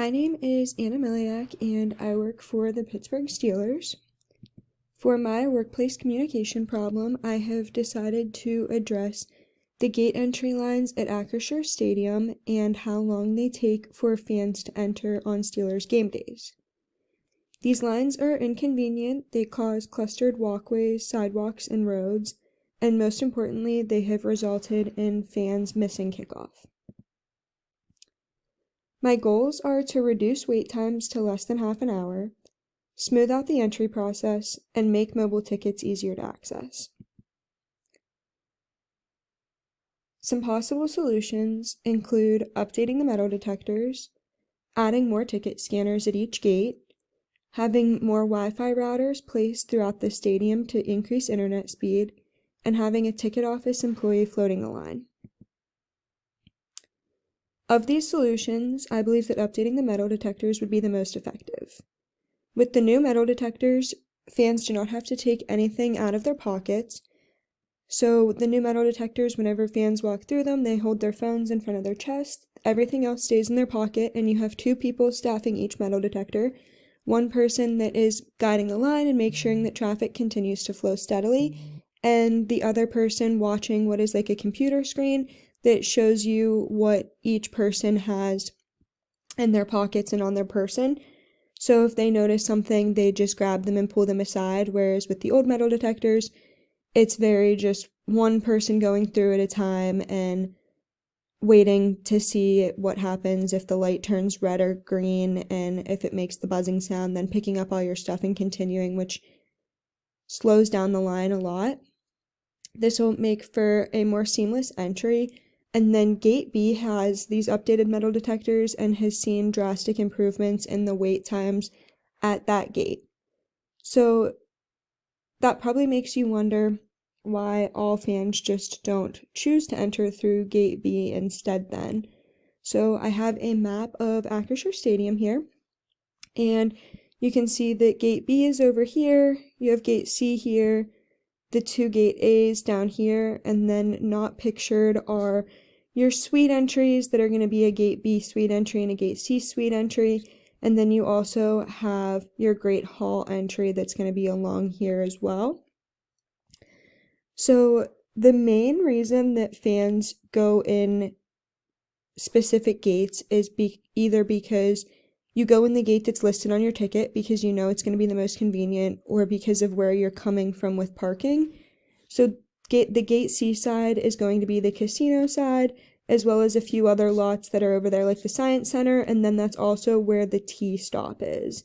My name is Anna Miliak, and I work for the Pittsburgh Steelers. For my workplace communication problem, I have decided to address the gate entry lines at Acrisure Stadium and how long they take for fans to enter on Steelers game days. These lines are inconvenient, they cause clustered walkways, sidewalks, and roads, and most importantly, they have resulted in fans missing kickoff. My goals are to reduce wait times to less than half an hour, smooth out the entry process, and make mobile tickets easier to access. Some possible solutions include updating the metal detectors, adding more ticket scanners at each gate, having more Wi-Fi routers placed throughout the stadium to increase internet speed, and having a ticket office employee floating the line. Of these solutions, I believe that updating the metal detectors would be the most effective. With the new metal detectors, fans do not have to take anything out of their pockets. So the new metal detectors, whenever fans walk through them, they hold their phones in front of their chest. Everything else stays in their pocket, and you have two people staffing each metal detector. One person that is guiding the line and making sure that traffic continues to flow steadily, and the other person watching what is like a computer screen that shows you what each person has in their pockets and on their person. So if they notice something, they just grab them and pull them aside, whereas with the old metal detectors, it's very just one person going through at a time and waiting to see what happens if the light turns red or green, and if it makes the buzzing sound, then picking up all your stuff and continuing, which slows down the line a lot. This will make for a more seamless entry. And then Gate B has these updated metal detectors and has seen drastic improvements in the wait times at that gate. So that probably makes you wonder why all fans just don't choose to enter through Gate B instead then. So I have a map of Acrisure Stadium here, and you can see that Gate B is over here, you have Gate C here, the two Gate A's down here, and then not pictured are your suite entries that are going to be a Gate B suite entry and a Gate C suite entry, and then you also have your Great Hall entry that's going to be along here as well. So the main reason that fans go in specific gates is either because you go in the gate that's listed on your ticket because you know it's going to be the most convenient, or because of where you're coming from with parking. So the Gate C side is going to be the casino side, as well as a few other lots that are over there like the Science Center, and then that's also where the T stop is.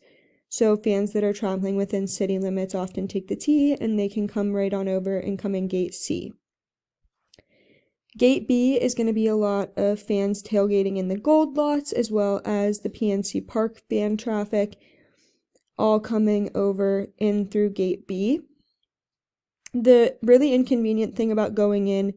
So fans that are traveling within city limits often take the T, and they can come right on over and come in Gate C. Gate B is going to be a lot of fans tailgating in the gold lots, as well as the PNC Park fan traffic, all coming over in through Gate B. The really inconvenient thing about going in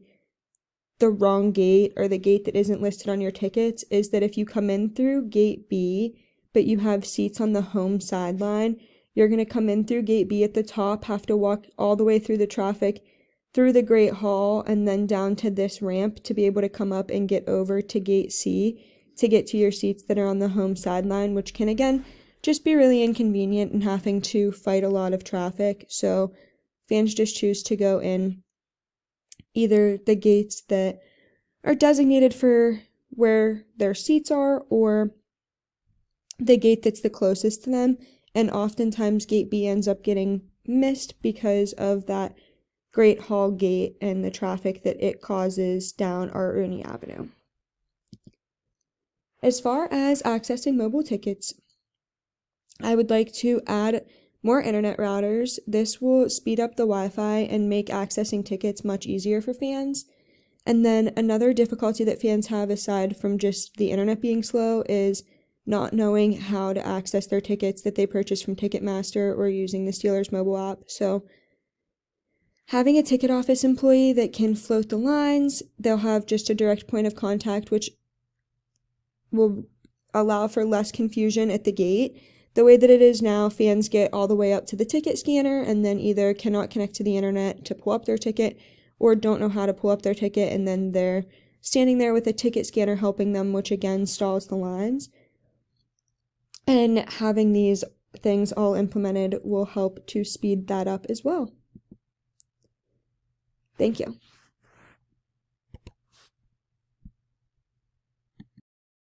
the wrong gate, or the gate that isn't listed on your tickets, is that if you come in through Gate B, but you have seats on the home sideline, you're going to come in through Gate B at the top, have to walk all the way through the traffic, through the Great Hall, and then down to this ramp to be able to come up and get over to Gate C to get to your seats that are on the home sideline, which can, again, just be really inconvenient and having to fight a lot of traffic. So fans just choose to go in either the gates that are designated for where their seats are, or the gate that's the closest to them, and oftentimes Gate B ends up getting missed because of that Great Hall gate and the traffic that it causes down our Rooney Avenue. As far as accessing mobile tickets, I would like to add more internet routers. This will speed up the Wi-Fi and make accessing tickets much easier for fans. And then another difficulty that fans have, aside from just the internet being slow, is not knowing how to access their tickets that they purchase from Ticketmaster or using the Steelers mobile app. So having a ticket office employee that can float the lines, they'll have just a direct point of contact, which will allow for less confusion at the gate. The way that it is now, fans get all the way up to the ticket scanner and then either cannot connect to the internet to pull up their ticket, or don't know how to pull up their ticket, and then they're standing there with a ticket scanner helping them, which again stalls the lines. And having these things all implemented will help to speed that up as well. Thank you.